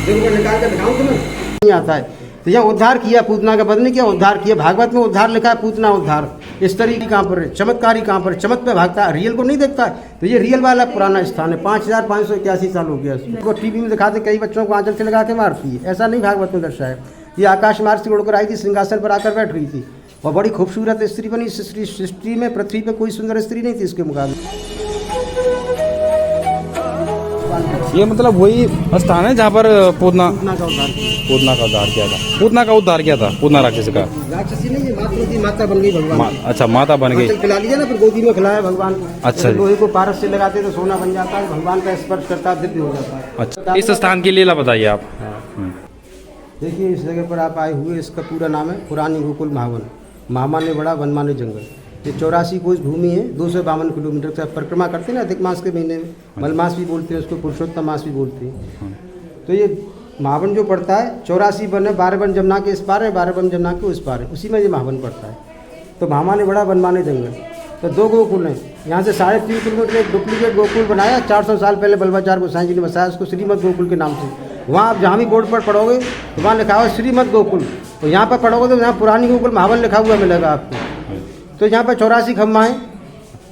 देखो मैं निकाल कर दिखाऊं तुम्हें, नहीं आता है। तो यहाँ उद्धार किया, पूतना का वध नहीं किया, उद्धार किया। भागवत में उद्धार लिखा है, पूतना उद्धार। इस तरीके कहाँ पर है, चमत्कारी कहाँ पर, चमक पे भागता है, रियल को नहीं देखता है। तो ये रियल वाला पुराना स्थान है, 5581 साल हो गया इसको। टीवी में दिखाते कई बच्चों को आंचल से लगा के मारती है, ऐसा नहीं भागवत में दर्शाया। ये आकाश मार्ग से उड़कर आई थी, सिंहासन पर आकर बैठ गई थी और बड़ी खूबसूरत स्त्री बनी। सृष्टि में पृथ्वी पे कोई सुंदर स्त्री नहीं थी इसके मुकाबले। ये मतलब वही स्थान है जहाँ पर पूतना का उद्धार किया। पूतना का उद्धार किया था। पूतना का उद्धार किया था, पूतना राक्षस का। राक्षसी नहीं, ये माता बन गई भगवान। अच्छा, माता बन गई। खिला लिया ना, फिर गोदी में खिलाया भगवान। अच्छा, लोहे को पारस से लगाते तो सोना बन जाता है, भगवान का स्पर्श करता है दिव्य हो जाता है। अच्छा, इस स्थान की लीला बताइए आप। देखिए इस जगह पर आप आए हुए, इसका पूरा नाम है पुरानी गोकुल महावन। मामा ने बड़ा वन माने जंगल। ये 84 कोस भूमि है, 252 किलोमीटर तक परिक्रमा करते हैं ना अधिक मास के महीने में। मलमास भी बोलते हैं उसको, पुरुषोत्तम मास भी बोलते हैं। तो ये महावन जो पड़ता है 84 वन है, 12 वन जमुना के इस पार है, 12 वन जमुना के उस पार है, उसी में ये महावन पड़ता है। तो मामा ने बड़ा वन माने जंगल। तो 2 गोकुल हैं, यहाँ से 3.5 किलोमीटर एक डुप्लीकेट गोकुल बनाया 400 साल पहले बल्बाचार गोसाई जी ने बसाया, उसको श्रीमद गोकुल के नाम से। वहाँ आप जहाँ भी बोर्ड पर पढ़ोगे तो वहाँ लिखा हुआ श्रीमद गोकुल, और यहाँ पर पढ़ोगे तो यहाँ पुरानी गोकुल महावन लिखा हुआ मिलेगा आपको। तो यहाँ पर 84 खम्मा है,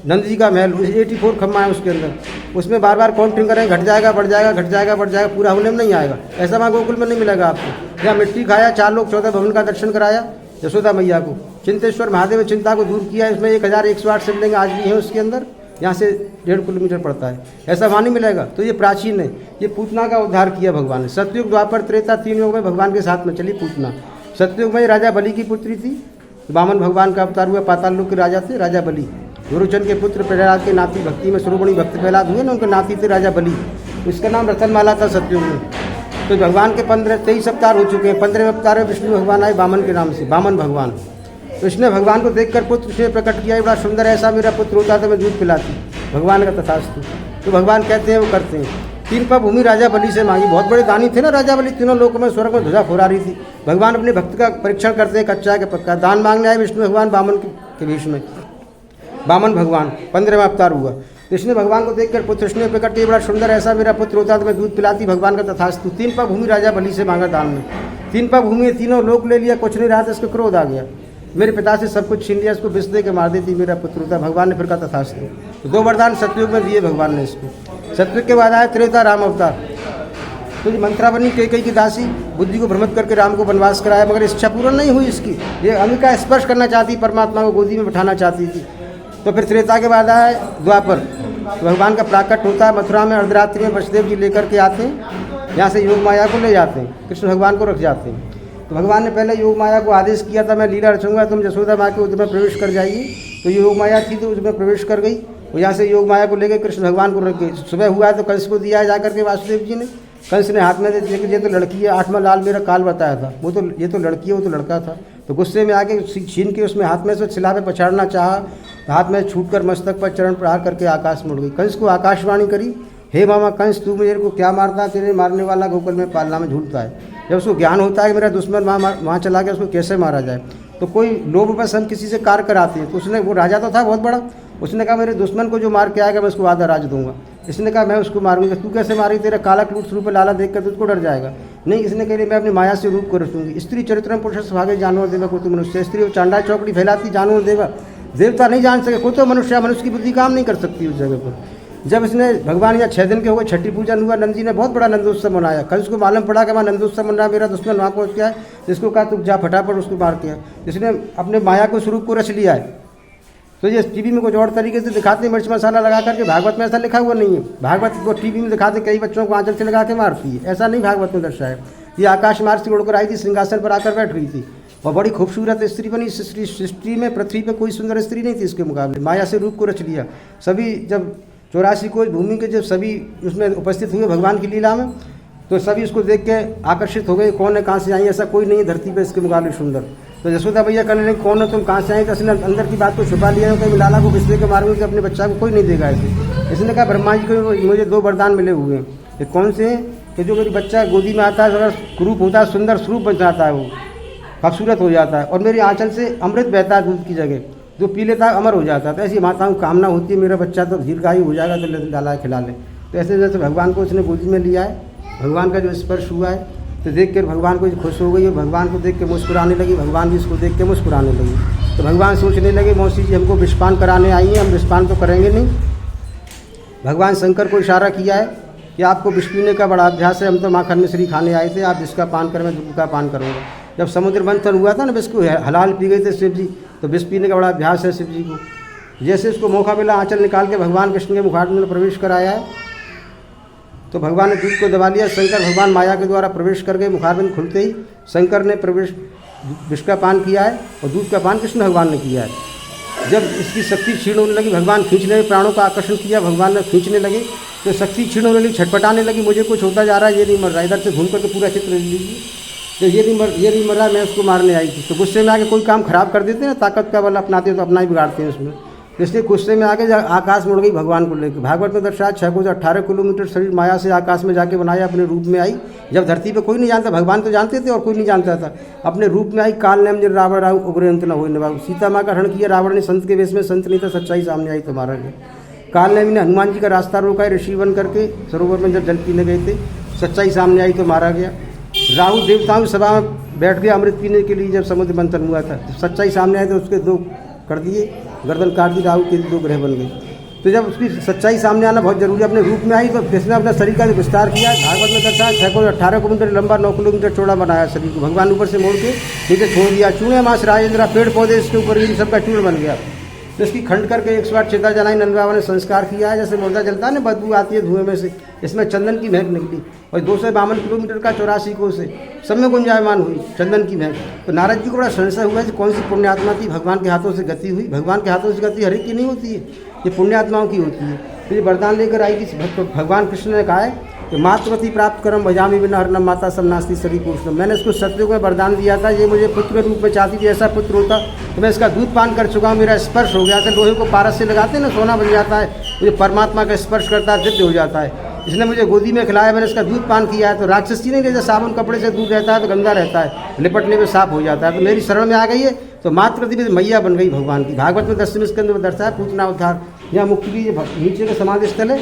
नंद जी का महल 84 खम्मा है उसके अंदर। उसमें बार बार काउंटिंग करें, घट जाएगा बढ़ जाएगा, घट जाएगा बढ़ जाएगा, पूरा होने में नहीं आएगा। ऐसा वहाँ गोकुल में नहीं मिलेगा आपको। यहाँ मिट्टी खाया, 4 लोग 14 भवन का दर्शन कराया यशोदा मैया को। चिंतेश्वर महादेव ने चिंता को दूर किया। इसमें 1108 शिवलिंग आज भी है उसके अंदर। यहाँ से 1.5 किलोमीटर पड़ता है, ऐसा वहाँ नहीं मिलेगा। तो ये प्राचीन है, ये पूतना का उद्धार किया भगवान ने। सतयुग, द्वापर, त्रेता, 3 युग में भगवान के साथ में चली पूतना। सतयुग में राजा बलि की पुत्री थी, वामन भगवान का अवतार हुआ, पाताल लोक के राजा थे राजा बलि। गुरुचंद के पुत्र प्रहलाद के नाती, भक्ति में शिरोमणि भक्त प्रहलाद हुए ना, उनके नाती थे राजा बलि। इसका नाम रतनमाला था सतयुग में। तो भगवान के 23 अवतार हो चुके हैं। 15वें अवतार में विष्णु भगवान आए वामन के नाम से, वामन भगवान। तो इसने भगवान को देखकर पुत्र से प्रकट किया, बड़ा सुंदर ऐसा मेरा पुत्र होता तो मैं दूध पिलाती। भगवान का तथास्तु। तो भगवान कहते हैं वो करते हैं। 3 पग भूमि राजा बलि से मांगी। बहुत बड़े दानी थे ना राजा बलि, तीनों लोकों में स्वर्ग में ध्वजा फहरा रही थी। भगवान अपने भक्त का परीक्षण करते हैं, कच्चा है कि पक्का। दान मांगने आए विष्णु भगवान वामन के भीष में। वामन भगवान 15वां अवतार हुआ। तो इसने भगवान को देखकर पुत्र इसने प्रकट किया, बड़ा सुंदर ऐसा मेरा पुत्र होता तो मैं दूध पिलाती। भगवान का तथास्तु। 3 पग भूमि राजा बलि से मांगा दान में। 3 पग भूमि, तीनों लोक ले लिया, कुछ नहीं रहा था। इसको क्रोध आ गया, मेरे पिता से सब कुछ छीन लिया, इसको विष दे के मार देती, मेरा पुत्र होता। भगवान ने फिर कहा तथास्तु। तो 2 वरदान सतयुग में दिए भगवान ने इसको। सतयुग के बाद आया त्रेता राम अवतार। तो ये मंत्रा बनी कैकेयी की दासी, बुद्धि को भ्रमित करके राम को वनवास कराया, मगर इच्छा पूर्ण नहीं हुई इसकी। ये अंबिका स्पर्श करना चाहती, परमात्मा को गोदी में बिठाना चाहती थी। तो फिर त्रेता के बाद आया द्वापर। तो भगवान का प्राकट होता है मथुरा में, अर्धरात्रि में वसुदेव जी लेकर के आते हैं, यहाँ से योग माया को ले जाते हैं, कृष्ण भगवान को रख जाते हैं। तो भगवान ने पहले योग माया को आदेश किया था, मैं लीला रचूंगा, तुम यशोदा माँ के उद्र में प्रवेश कर जाइए। तो ये योग माया थी, तो उसमें प्रवेश कर गई। और यहाँ से योग माया को लेकर कृष्ण भगवान को रख गई। सुबह हुआ तो कंस को दिया जाकर के वासुदेव जी ने। कंस ने हाथ में देखिए ये तो लड़की है, 8वां लाल मेरा काल बताया था, वो तो ये तो लड़की है, वो तो लड़का था। तो गुस्से में आके छीन के उसमें हाथ में से छिला पे पछाड़ना चाहा, तो हाथ में छूट कर मस्तक पर चरण प्रहार करके आकाश मुड़ गई। कंस को आकाशवाणी करी, हे मामा कंस, तू मेरे को क्या मारता, तेरे मारने वाला गोकुल में पालना में झूलता है। जब उसको ज्ञान होता है कि मेरा दुश्मन वहाँ चला गया, उसको कैसे मारा जाए। तो कोई लोभ बस हम किसी से कार्य कराते हैं। तो उसने, वो राजा तो था बहुत बड़ा, उसने कहा मेरे दुश्मन को जो मार के आएगा मैं उसको आधा राज दूंगा। इसने कहा मैं उसको मारूंगा। तू कैसे मारेगी, तेरा काला क्रूर स्वरूप लाला देख कर तुझको डर जाएगा। नहीं, इसने कह मैं अपनी माया से रूप को रचूंगी। स्त्री चरित्र पुरुष भागे जानवर देवा को, तू मनुष्य। स्त्री वो चांडा चौकड़ी फैलाती, जानवर देवा देवता नहीं जान सके, कोई तो मनुष्य की बुद्धि काम नहीं कर सकती उस जगह पर। जब इसने भगवान यहाँ 6 दिन के हो गए, छठी पूजन हुआ, नंद जी ने बहुत बड़ा नंदोत्सव मनाया। कल उसको मालूम पड़ा कि वहाँ नंदोत्सव मन रहा, मेरा दुश्मन वहाँ पहुँच गया है, जिसको कहा तू जा फटाफट उसको मार के। जिसने अपने माया को स्वरूप को रच लिया है। तो ये टीवी में कुछ और तरीके से दिखाते हैं, मिर्च मसाला लगा करके। भागवत में ऐसा लिखा हुआ नहीं है। भागवत को टीवी में दिखाते कई बच्चों को आंचल से लगा के मारती है, ऐसा नहीं भागवत में दर्शाया। ये आकाश मार्ग से उड़कर आई थी, सिंहासन पर आकर बैठ गई थी और बड़ी खूबसूरत स्त्री बनी। सृष्टि में पृथ्वी पे कोई सुंदर स्त्री नहीं थी इसके मुकाबले। माया से रूप को रच लिया। सभी जब 84 कोस भूमि के जब सभी उसमें उपस्थित हुए भगवान की लीला में, तो सभी उसको देख के आकर्षित हो गए। कौन है, कहाँ से आई, ऐसा कोई नहीं है धरती पे इसके मुकाबले सुंदर। तो यशोदा भैया कहने लगे कौन है तुम, कहाँ से आई। तो इसने अंदर की बात को छुपा लिया, कहीं लाला को बिस्ले के मारूंगे कि अपने बच्चा को कोई नहीं देगा ऐसे। इसने कहा ब्रह्मा जी को मुझे 2 वरदान मिले हुए हैं। ये कौन से हैं कि जो मेरी बच्चा गोदी में आता है, अगर स्वरूप होता है, सुंदर स्वरूप बन जाता है, वो खूबसूरत हो जाता है, और मेरी आंचल से अमृत बहता है दूध की जगह, जो पी लेता है अमर हो जाता है। तो ऐसी माताओं की कामना होती है मेरा बच्चा तो दीर्घायु हो जाएगा, तो लाला खिला ले। तो ऐसे जैसे भगवान को उसने गोदी में लिया है भगवान का जो स्पर्श हुआ है तो देख कर भगवान को खुश हो गई और भगवान को देख के मुस्कुराने लगी। भगवान भी इसको देख के मुस्कुराने लगी। तो भगवान सोचने लगे मौसी जी हमको विषपान कराने आई हैं, हम विषपान तो करेंगे नहीं। भगवान शंकर को इशारा किया है कि आपको विष पीने का बड़ा अभ्यास है, हम तो माखन मिश्री खाने आए थे, आप इसका पान करें, मैं दूध का पान करूँगा। जब समुद्र मंथन हुआ था ना, विष को हलाल पी गए थे शिव जी, तो विष पीने का बड़ा अभ्यास है शिव जी को। जैसे इसको मौका मिला आंचल निकाल के भगवान कृष्ण के मुखाग्नि में प्रवेश कराया है, तो भगवान ने दूध को दबा लिया। शंकर भगवान माया के द्वारा प्रवेश कर गए। मुखारबिंद खुलते ही शंकर ने प्रवेश विष का पान किया है और दूध का पान कृष्ण भगवान ने किया है। जब इसकी शक्ति क्षीण होने लगी, भगवान खींचने में प्राणों का आकर्षण किया, भगवान ने खींचने लगे तो शक्ति क्षीण होने लगी, छटपटाने लगी, मुझे कुछ होता जा रहा है, ये नहीं मर रहा। इधर से घूम करके पूरा चित्र ले लीजिए, तो ये नहीं मर रहा, मैं उसको मारने आई थी। तो गुस्से में आके कोई काम खराब कर देते हैं ना, ताकत का बल अपनाते हैं तो अपना ही बिगाड़ते हैं उसमें। इसलिए गुस्से में आके आकाश में उड़ गई भगवान को लेकर। भागवत में दर्शाया 6 कोस 18 किलोमीटर शरीर माया से आकाश में जाके बनाया, अपने रूप में आई। जब धरती पे कोई नहीं जानता, भगवान तो जानते थे और कोई नहीं जानता था। अपने रूप में आई, काल नेम जब रावण राव उग्र अंत न हो नवाब। सीता माँ का हरण किया रावण ने संत के वेश में, संत नहीं था, सच्चाई सामने आई तुम्हारा के। काल नेम ने हनुमान जी का रास्ता रोका, ऋषि बन करके सरोवर में जब जल पीने गए थे, सच्चाई सामने आई तो मारा गया। राहु देवताओं सभा में बैठ गया अमृत पीने के लिए, जब समुद्र मंथन हुआ था, सच्चाई सामने आई तो उसके 2 कर दिए, गर्दन काट दी, राहु के 2 ग्रह बन गए। तो जब उसकी सच्चाई सामने आना बहुत जरूरी है। अपने रूप में आई तो कृष्ण ने अपना शरीर का जो विस्तार किया, भागवत में दर्शाया 6 कोस 18 किलोमीटर लंबा 9 किलोमीटर चौड़ा बनाया शरीर को। भगवान ऊपर से मोड़ के नीचे छोड़ दिया। चूहे मास राजेंद्र, पेड़ पौधे इसके ऊपर इन सबका चूर्ण बन गया। तो इसकी खंड करके 108 चिता जलाई नंद बाबा ने संस्कार किया है। जैसे मुर्दा जलता है ना, बदबू आती है धुएं में से, इसमें चंदन की महक निकली और 252 किलोमीटर का 84 कोस से सब में गुंजायमान हुई चंदन की महक। तो नारद जी को बड़ा संशय हुआ कि कौन सी पुण्यात्मा थी भगवान के हाथों से गति हुई। भगवान के हाथों से गति हर एक की नहीं होती है, ये पुण्यात्माओं की होती है। तो ये वरदान लेकर आई कि भगवान कृष्ण ने कहा है कि मातृवती प्राप्त करम भजामी बिना हरनम माता सब नास्ति सरी पुरुषम। मैंने इसको सत्युग में वरदान दिया था, ये मुझे पुत्र रूप में चाहती थी, ऐसा पुत्र होता तो मैं इसका दूध पान कर चुका हूँ। मेरा स्पर्श हो गया था, लोहे को पारस से लगाते हैं ना, सोना बन जाता है, मुझे परमात्मा का स्पर्श करता है, दिव्य हो जाता है। इसने मुझे गोदी में खिलाया, मैंने इसका दूध पान किया है। तो राक्षसी नहीं, जैसे साबुन कपड़े से दूध रहता है तो गंदा रहता है, लिपटने में साफ हो जाता है। तो मेरी शरण में आ गई है, तो मातृवती में मैया बन गई भगवान की। भागवत में 10वें स्कंद में दर्शाया पूतना उद्धार। यहाँ मुक्ति की नीचे का समाधि स्थल है,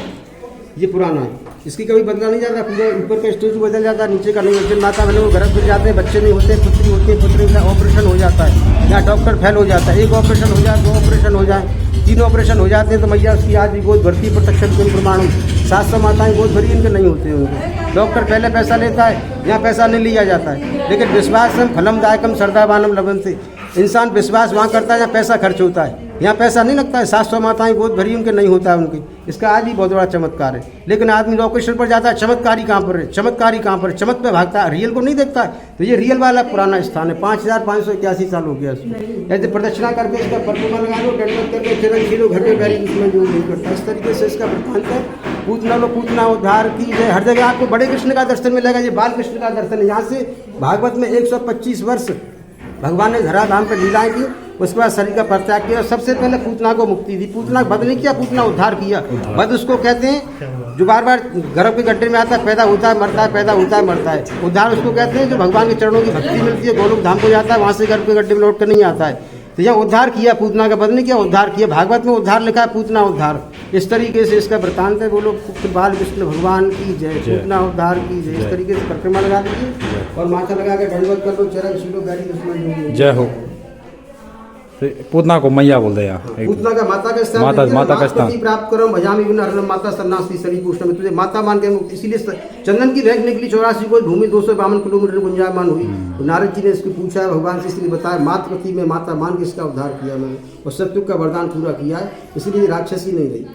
ये पुराना है, इसकी कभी बदला नहीं जाता। पूरा ऊपर का स्टेज बदल जाता है, नीचे का नहीं। अर्जुन माता बने वो गर्भ गिर जाते हैं, बच्चे नहीं होते, पुत्री होती है, पुत्री का ऑपरेशन हो जाता है, यहाँ डॉक्टर फेल हो जाता है, 1 ऑपरेशन हो जाए, 2 ऑपरेशन हो जाए, 3 ऑपरेशन हो जाते हैं, तो मैया उसकी आज भी गोद भरती है। प्रत्यक्ष प्रमाण 700 माताएं गोद भरी, इनके नहीं होते उनके। डॉक्टर पहले पैसा लेता है, यहाँ पैसा नहीं लिया जाता है। लेकिन विश्वासम फलम दायकम श्रद्धावानम लभन्ते, इंसान विश्वास वहाँ करता है जहाँ पैसा खर्च होता है, यहाँ पैसा नहीं लगता है। 700 माताएं गोद भरी, उनके नहीं होता है उनकी। इसका आज भी बहुत बड़ा चमत्कार है। लेकिन आदमी लोकेशन पर जाता है, चमत्कारी कहाँ पर है, चमत्कारी कहाँ पर है, चमक पे भागता है, रियल को नहीं देखता है। तो ये रियल वाला पुराना स्थान है, 5581 साल हो गया इसमें। ऐसे प्रदक्षिणा करके इसका परिक्रमा लगा लो, दंडवत करके चरण छीलो, घर पे बैरी उसमें जो नहीं करता। इस तरीके से इसका वृत्तांत है। पूतना लो पूतना उद्धार की जय। हर जगह आपको बड़े कृष्ण का दर्शन मिलेगा, ये बाल कृष्ण का दर्शन है। यहाँ से भागवत में 125 वर्ष भगवान ने धरा धाम पर लीलाएं की, उसके बाद शरीर का परित्याग किया। सबसे पहले पूतना को मुक्ति दी। पूतना बद नहीं किया, पूतना उद्धार किया। बद उसको कहते हैं जो बार बार गर्भ के गड्ढे में आता है, पैदा होता है मरता है, पैदा होता है मरता है। उद्धार उसको कहते हैं जो भगवान के चरणों की भक्ति मिलती है, गोलोक धाम को जाता है, वहाँ से गर्भ के गड्ढे में लौट कर नहीं आता है। तो यह उद्धार किया, पूतना का बद नहीं किया, उद्धार किया। भागवत में उद्धार लिखा है, पूतना उद्धार। इस तरीके से इसका वृत्तांत है। बोलो बाल कृष्ण भगवान की जय, पूतना उद्धार की जय। इस तरीके से परिक्रमा लगा दीजिए और माथा लगा के दंडवत कर लो, चरण छीलो, बैरी दुश्मन जय हो। पूतना को मैया बोल दे यार, पूतना का माता का स्थान, माता का स्थान प्राप्त करो भजामी बिना हरनम माता सरनास्ति सरी पुरुषम। तुझे माता मान के मुक्त, इसीलिए चंदन की महक निकली 84 कोस भूमि 252 किलोमीटर गुंजायमान हुई। तो नारद जी ने इसको पूछा भगवान से, इसलिए बताया मातृवती में माता मान के इसका उद्धार किया मैंने और सत्युग का वरदान पूरा किया है। इसलिए राक्षसी नहीं रही।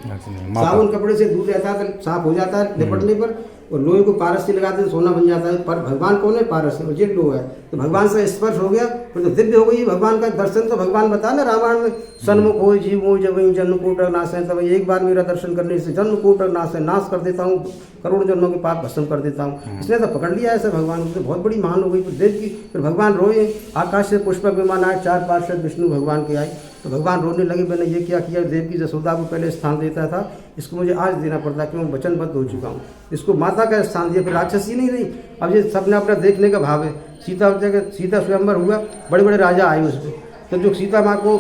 साबुन कपड़े से दूर रहता है तो साफ हो जाता है लिपटने पर, और लोहे को पारस से लगाते हैं सोना बन जाता है। पर भगवान कौन है? पारस है, और ये लोहा है। तो भगवान से स्पर्श हो गया फिर तो दिव्य हो गई भगवान का दर्शन। तो भगवान बता ना रामायण में, सन्मुख हो जीव हो जब जन्म कोटक नाश है। तब एक बार मेरा दर्शन करने से जन्म कोटक नाश है, नाश कर देता हूँ, करोड़ जन्मों के पाप भस्म कर देता हूँ। इसने तो पकड़ लिया ऐसे भगवान को, बहुत बड़ी महान हो गई। फिर देव की फिर भगवान रोए, आकाश से पुष्पक विमान आए, 4 पार्षद विष्णु भगवान के आए। तो भगवान रोने लगे, मैंने ये क्या किया? देव की जसोदा को पहले स्थान देता था, इसको मुझे आज देना पड़ता है, क्यों? वचनबद्ध हो चुका हूँ। इसको माता का स्थान दिया, फिर राक्षसी नहीं रही। अब ये सबने अपना देखने का भाव है। सीता स्वयंवर हुआ, बड़े बड़े राजा आए उसमें। तो जो सीता माँ को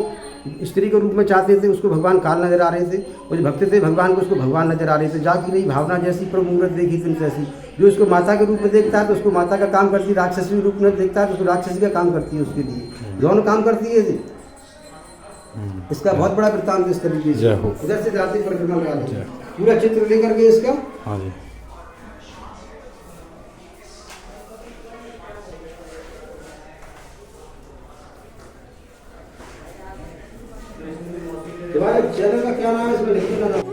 स्त्री के रूप में चाहते थे, उसको भगवान काल नजर आ रहे थे, और जो भक्त थे भगवान को उसको भगवान नजर आ रहे थे। जाकी रही भावना जैसी प्रभु मूर्त देखी तुम तैसी। जो उसको माता के रूप में देखता है तो उसको माता का काम करती है, राक्षसी रूप में देखता है तो उसको राक्षसी का काम करती है, उसके लिए दोनों काम करती है जी। इसका बहुत बड़ा वृत्तांत इस तरीके से। जय हो। इधर से जाती परिक्रमा करा लें, पूरा चित्र लेकर के इसका। हाँ जी। तुम्हारे चैनल का क्या नाम है इसमें लिख देना।